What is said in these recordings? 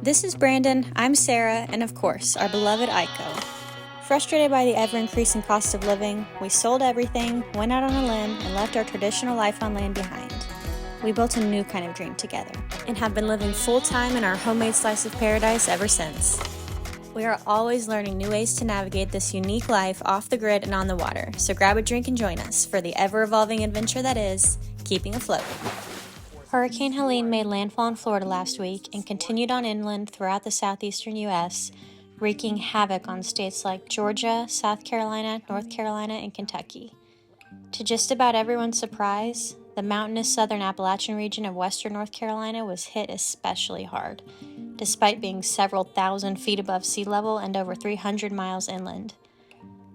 This is Brandon, I'm Sarah, and of course, our beloved Aiko. Frustrated by the ever-increasing cost of living, we sold everything, went out on a limb, and left our traditional life on land behind. We built a new kind of dream together, and have been living full-time in our homemade slice of paradise ever since. We are always learning new ways to navigate this unique life off the grid and on the water, so grab a drink and join us for the ever-evolving adventure that is keeping afloat. Hurricane Helene made landfall in Florida last week and continued on inland throughout the southeastern U.S., wreaking havoc on states like Georgia, South Carolina, North Carolina, and Kentucky. To just about everyone's surprise, the mountainous southern Appalachian region of western North Carolina was hit especially hard, despite being several thousand feet above sea level and over 300 miles inland.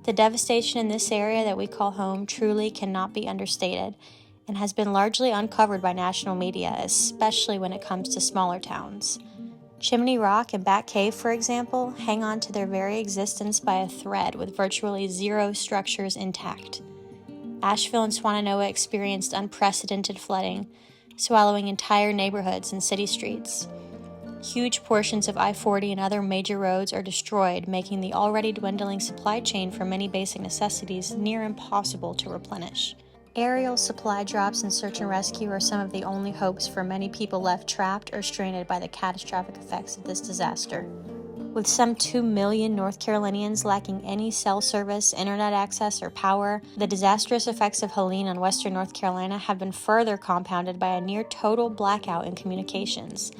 The devastation in this area that we call home truly cannot be understated, and has been largely uncovered by national media, especially when it comes to smaller towns. Chimney Rock and Bat Cave, for example, hang on to their very existence by a thread with virtually zero structures intact. Asheville and Swannanoa experienced unprecedented flooding, swallowing entire neighborhoods and city streets. Huge portions of I-40 and other major roads are destroyed, making the already dwindling supply chain for many basic necessities near impossible to replenish. Aerial supply drops and search and rescue are some of the only hopes for many people left trapped or stranded by the catastrophic effects of this disaster. With some 2 million North Carolinians lacking any cell service, internet access, or power, the disastrous effects of Helene on western North Carolina have been further compounded by a near total blackout in communications,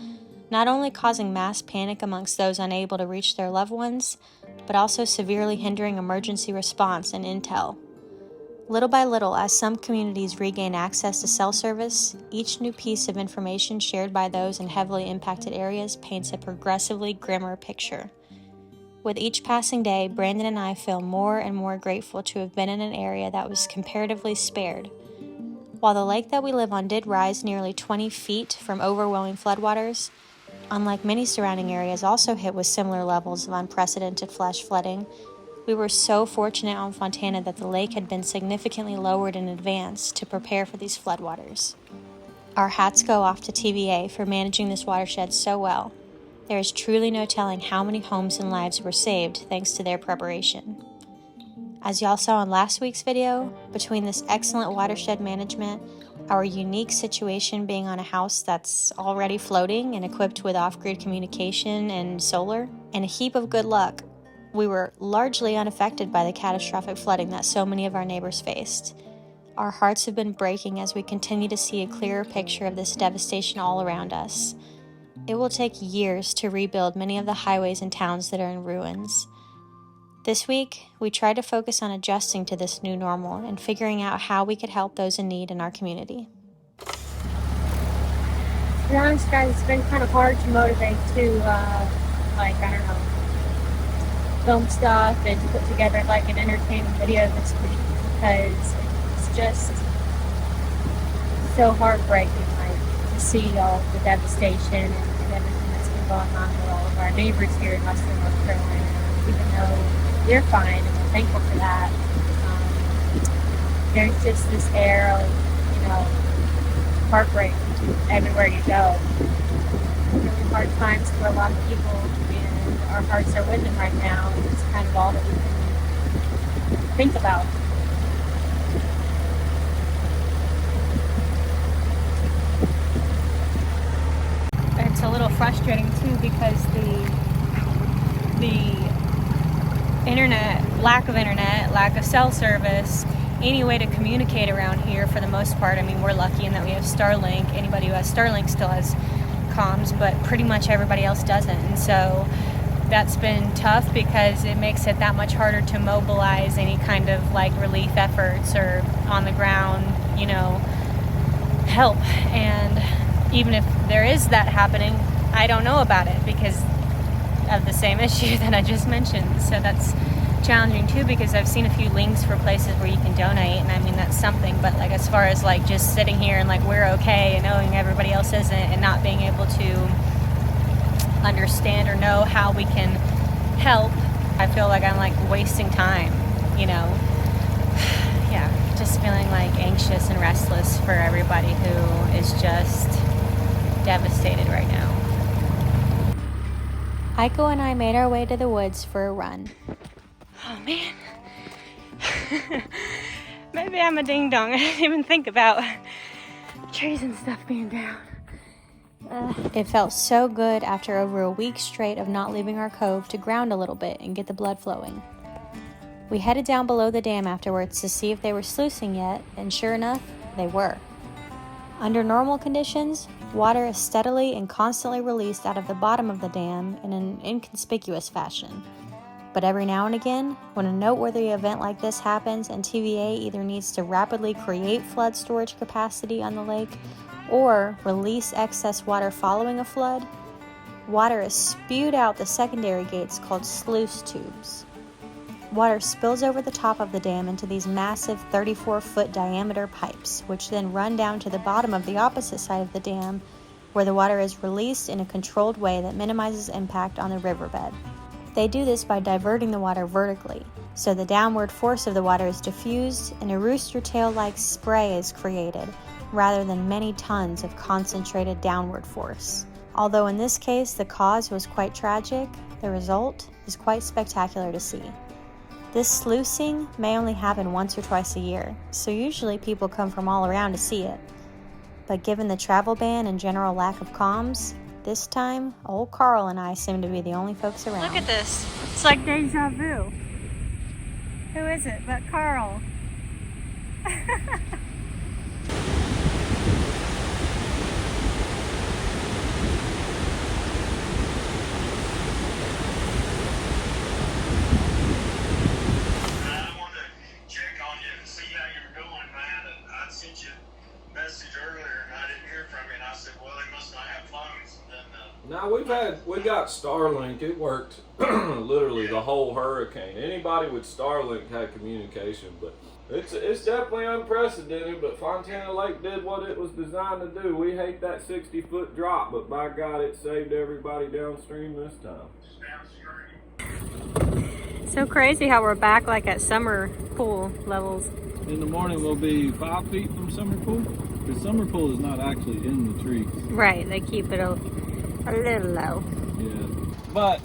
not only causing mass panic amongst those unable to reach their loved ones, but also severely hindering emergency response and intel. Little by little, as some communities regain access to cell service, each new piece of information shared by those in heavily impacted areas paints a progressively grimmer picture. With each passing day, Brandon and I feel more and more grateful to have been in an area that was comparatively spared. While the lake that we live on did rise nearly 20 feet from overwhelming floodwaters, unlike many surrounding areas also hit with similar levels of unprecedented flash flooding, we were so fortunate on Fontana that the lake had been significantly lowered in advance to prepare for these floodwaters. Our hats go off to TVA for managing this watershed so well. There is truly no telling how many homes and lives were saved thanks to their preparation. As y'all saw in last week's video, between this excellent watershed management, our unique situation being on a house that's already floating and equipped with off-grid communication and solar, and a heap of good luck, we were largely unaffected by the catastrophic flooding that so many of our neighbors faced. Our hearts have been breaking as we continue to see a clearer picture of this devastation all around us. It will take years to rebuild many of the highways and towns that are in ruins. This week, we tried to focus on adjusting to this new normal and figuring out how we could help those in need in our community. To be honest, guys, it's been kind of hard to motivate to, film stuff and to put together like an entertaining video this week, because it's just so heartbreaking, to see all the devastation and everything that's been going on with all of our neighbors here in western North Carolina, even though they're fine and we're thankful for that. There's just this air of, heartbreak everywhere you go. Really hard times for a lot of people, and our hearts are with them right now, and it's kind of all that we can think about. It's a little frustrating too, because the internet, lack of cell service, any way to communicate around here for the most part. I mean, we're lucky in that we have Starlink. Anybody who has Starlink still has comms, but pretty much everybody else doesn't. And so that's been tough, because it makes it that much harder to mobilize any kind of relief efforts or on the ground, help. And even if there is that happening, I don't know about it because of the same issue that I just mentioned. So that's challenging too, because I've seen a few links for places where you can donate, and I mean that's something, but as far as just sitting here and we're okay and knowing everybody else isn't, and not being able to understand or know how we can help, I feel like I'm wasting time, yeah, just feeling anxious and restless for everybody who is just devastated right now. Aiko and I made our way to the woods for a run. Oh man. Maybe I'm a ding dong. I didn't even think about trees and stuff being down. It felt so good after over a week straight of not leaving our cove to ground a little bit and get the blood flowing. We headed down below the dam afterwards to see if they were sluicing yet, and sure enough, they were. Under normal conditions, water is steadily and constantly released out of the bottom of the dam in an inconspicuous fashion. But every now and again, when a noteworthy event like this happens and TVA either needs to rapidly create flood storage capacity on the lake or release excess water following a flood, water is spewed out the secondary gates called sluice tubes. Water spills over the top of the dam into these massive 34-foot diameter pipes, which then run down to the bottom of the opposite side of the dam, where the water is released in a controlled way that minimizes impact on the riverbed. They do this by diverting the water vertically, so the downward force of the water is diffused and a rooster tail-like spray is created, rather than many tons of concentrated downward force. Although in this case the cause was quite tragic, the result is quite spectacular to see. This sluicing may only happen once or twice a year, so usually people come from all around to see it. But given the travel ban and general lack of comms, this time, old Carl and I seem to be the only folks around. Look at this. It's like deja vu. Who is it but Carl? Now we got Starlink. It worked literally the whole hurricane. Anybody with Starlink had communication, but it's definitely unprecedented. But Fontana Lake did what it was designed to do. We hate that 60-foot drop, but by God, it saved everybody downstream this time. So crazy how we're back like at summer pool levels. In the morning we'll be 5 feet from summer pool, because summer pool is not actually in the trees. Right, they keep it a little low. Yeah, but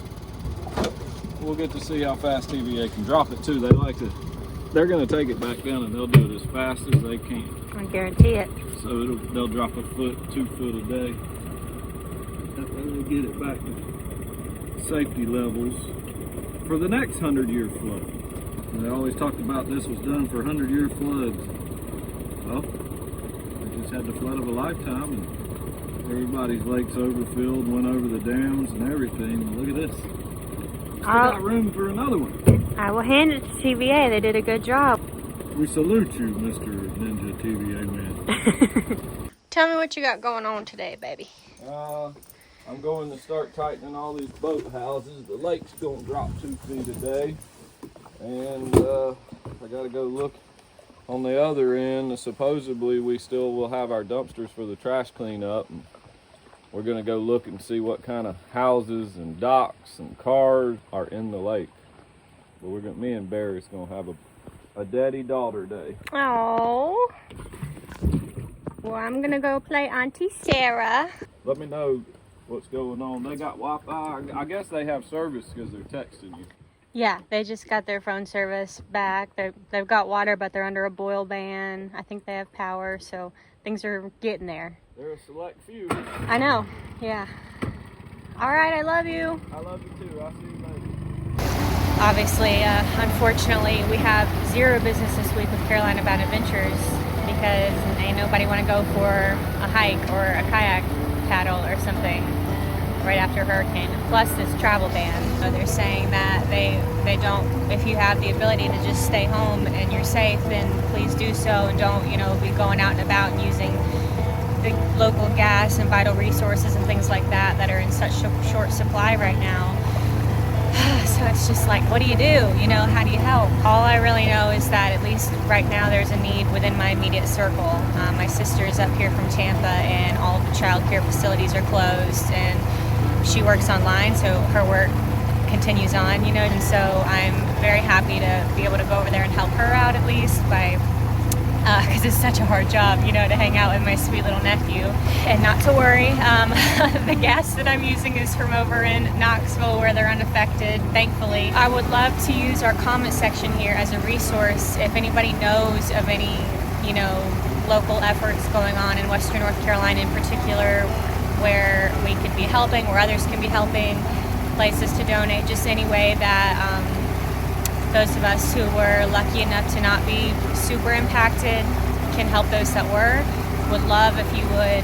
we'll get to see how fast TVA can drop it too. They're going to take it back down, and they'll do it as fast as they can. I guarantee it. So they'll drop a foot, 2 foot a day. And they get it back to safety levels for the next 100-year flood. And they always talked about this was done for 100-year floods. Well, they just had the flood of a lifetime, and everybody's lakes overfilled, went over the dams and everything. Look at this. Still got room for another one. I will hand it to TVA. They did a good job. We salute you, Mr. Ninja TVA man. Tell me what you got going on today, baby. I'm going to start tightening all these boat houses. The lake's going to drop 2 feet a day. And I got to go look on the other end. Supposedly we still will have our dumpsters for the trash cleanup. And we're going to go look and see what kind of houses and docks and cars are in the lake. But me and Barry's going to have a daddy-daughter day. Oh. Well, I'm going to go play Auntie Sarah. Let me know what's going on. They got Wi-Fi. I guess they have service because they're texting you. Yeah, they just got their phone service back. They've got water, but they're under a boil ban. I think they have power, so things are getting there. They're a select few. I know, yeah. All right, I love you. I love you too. I'll see you later. Obviously, unfortunately, we have zero business this week with Carolina Bound Adventures because ain't nobody want to go for a hike or a kayak paddle or something right after hurricane. Plus this travel ban. So they're saying that they don't, if you have the ability to just stay home and you're safe, then please do so, and don't, be going out and about and using the local gas and vital resources and things like that are in such short supply right now. So it's just like, what do you do? How do you help? All I really know is that at least right now there's a need within my immediate circle. My sister's up here from Tampa, and all of the child care facilities are closed, and she works online, so her work continues on, and so I'm very happy to be able to go over there and help her out, at least by because it's such a hard job, you know, to hang out with my sweet little nephew. And not to worry, the gas that I'm using is from over in Knoxville where they're unaffected, thankfully. I would love to use our comment section here as a resource if anybody knows of any, you know, local efforts going on in Western North Carolina in particular where we could be helping, where others can be helping, places to donate, just any way that those of us who were lucky enough to not be super impacted can help those that were. Would love if you would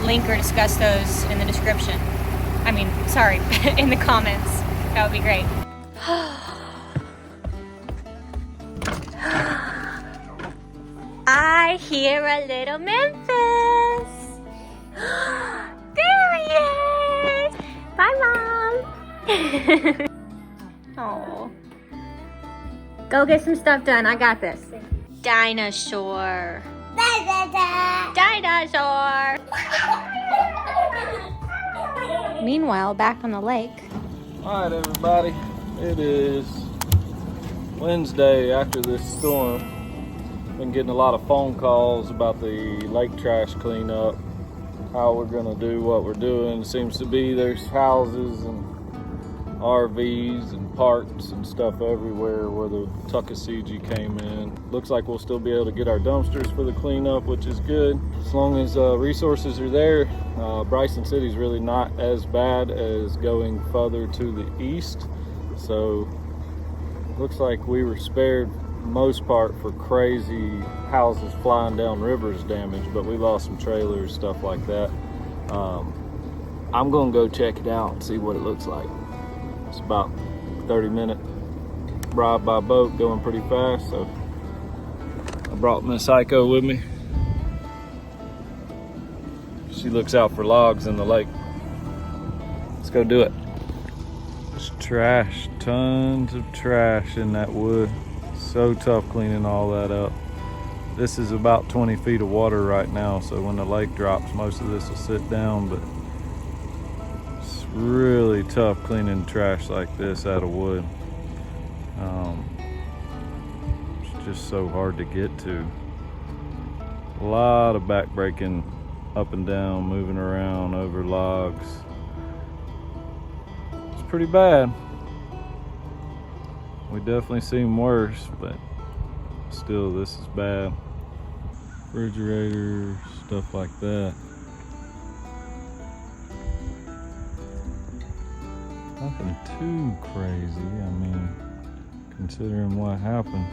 link or discuss those in the description. I mean, sorry, in the comments. That would be great. I hear a little Memphis. There he is. Bye, Mom. Oh. Go get some stuff done. I got this. Dinosaur. Dinosaur. Meanwhile, back on the lake, All right, everybody. It is Wednesday after this storm. Been getting a lot of phone calls about the lake trash cleanup, how we're gonna do what we're doing. Seems to be there's houses and RVs and parks and stuff everywhere where the Tuckasegee came in. Looks like we'll still be able to get our dumpsters for the cleanup, which is good. As long as resources are there. Bryson City's really not as bad as going further to the east. So looks like we were spared most part for crazy houses flying down rivers damage, but we lost some trailers, stuff like that. I'm gonna go check it out and see what it looks like. It's about 30-minute ride by boat, going pretty fast, so I brought Miss Ico with me. She looks out for logs in the lake. Let's go do it. It's trash, tons of trash in that wood. So tough cleaning all that up. This is about 20 feet of water right now, so when the lake drops, most of this will sit down, but it's really tough cleaning trash like this out of wood. It's just so hard to get to. A lot of back breaking up and down, moving around over logs. It's pretty bad. We definitely seen worse, but still, this is bad. Refrigerator, stuff like that. Nothing too crazy, I mean, considering what happened.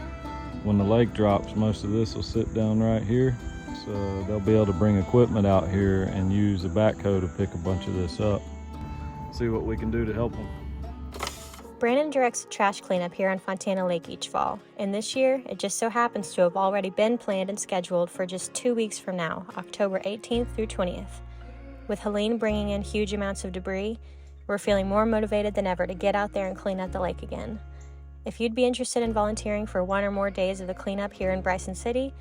When the lake drops, most of this will sit down right here. So they'll be able to bring equipment out here and use a backhoe to pick a bunch of this up. See what we can do to help them. Brandon directs the trash cleanup here on Fontana Lake each fall, and this year it just so happens to have already been planned and scheduled for just 2 weeks from now, October 18th through 20th. With Helene bringing in huge amounts of debris, we're feeling more motivated than ever to get out there and clean up the lake again. If you'd be interested in volunteering for 1 or more days of the cleanup here in Bryson City,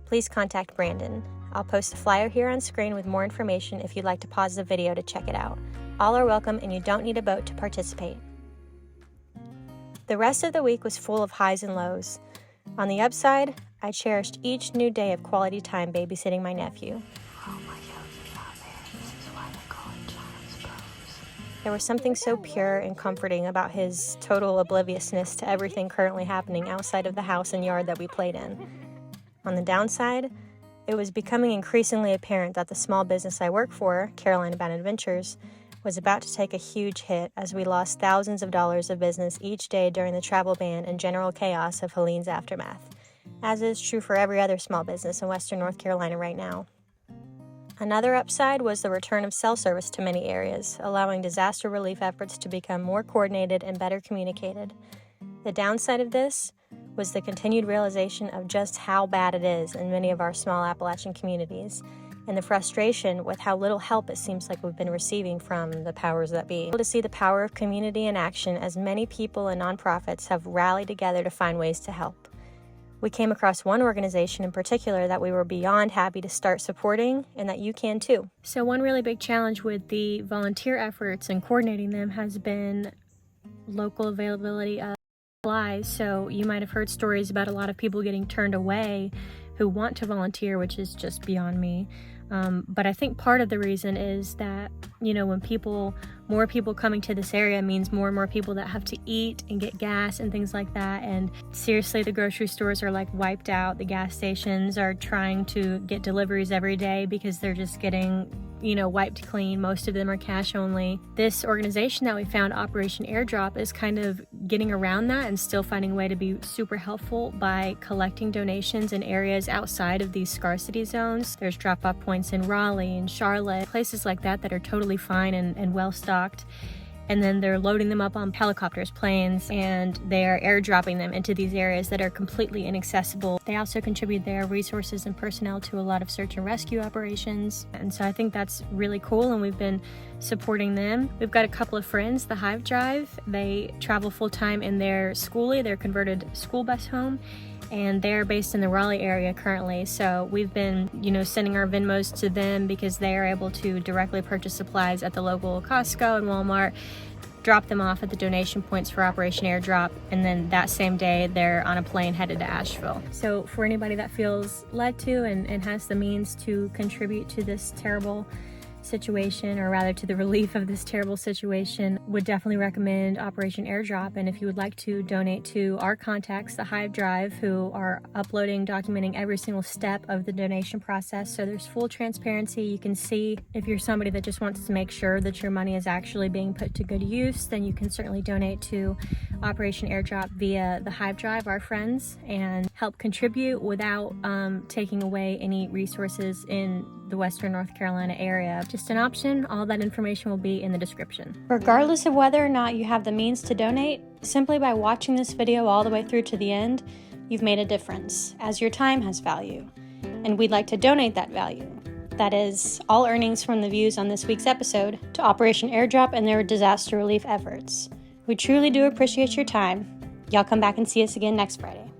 please contact Brandon. I'll post a flyer here on screen with more information if you'd like to pause the video to check it out. All are welcome, and you don't need a boat to participate. The rest of the week was full of highs and lows. On the upside, I cherished each new day of quality time babysitting my nephew. There was something so pure and comforting about his total obliviousness to everything currently happening outside of the house and yard that we played in. On the downside, it was becoming increasingly apparent that the small business I work for, Carolina Bound Adventures, was about to take a huge hit as we lost thousands of dollars of business each day during the travel ban and general chaos of Helene's aftermath, as is true for every other small business in Western North Carolina right now. Another upside was the return of cell service to many areas, allowing disaster relief efforts to become more coordinated and better communicated. The downside of this was the continued realization of just how bad it is in many of our small Appalachian communities, and the frustration with how little help it seems like we've been receiving from the powers that be. To see the power of community in action as many people and nonprofits have rallied together to find ways to help. We came across one organization in particular that we were beyond happy to start supporting, and that you can too. So one really big challenge with the volunteer efforts and coordinating them has been local availability of supplies. So you might have heard stories about a lot of people getting turned away who want to volunteer, which is just beyond me. But I think part of the reason is that, you know, when more people coming to this area means more and more people that have to eat and get gas and things like that. And seriously, the grocery stores are like wiped out. The gas stations are trying to get deliveries every day because they're just getting, you know, wiped clean. Most of them are cash only. This organization that we found, Operation Airdrop, is kind of getting around that and still finding a way to be super helpful by collecting donations in areas outside of these scarcity zones. There's drop-off points in Raleigh and Charlotte, places like that are totally fine and well stocked. And then they're loading them up on helicopters, planes, and they're airdropping them into these areas that are completely inaccessible. They also contribute their resources and personnel to a lot of search and rescue operations. And so I think that's really cool, and we've been supporting them. We've got a couple of friends, the Hive Drive. They travel full-time in their schoolie, their converted school bus home, and they're based in the Raleigh area currently. So we've been, you know, sending our Venmos to them because they are able to directly purchase supplies at the local Costco and Walmart, drop them off at the donation points for Operation Airdrop, and then that same day they're on a plane headed to Asheville. So for anybody that feels led to and has the means to contribute to this terrible situation, or rather to the relief of this terrible situation, would definitely recommend Operation Airdrop. And if you would like to donate to our contacts, the Hive Drive, who are uploading, documenting every single step of the donation process, so there's full transparency. You can see if you're somebody that just wants to make sure that your money is actually being put to good use, then you can certainly donate to Operation Airdrop via the Hive Drive, our friends, and help contribute without taking away any resources in the Western North Carolina area. Just an option. All that information will be in the description. Regardless of whether or not you have the means to donate, simply by watching this video all the way through to the end, you've made a difference, as your time has value. And we'd like to donate that value. That is, all earnings from the views on this week's episode, to Operation Airdrop and their disaster relief efforts. We truly do appreciate your time. Y'all come back and see us again next Friday.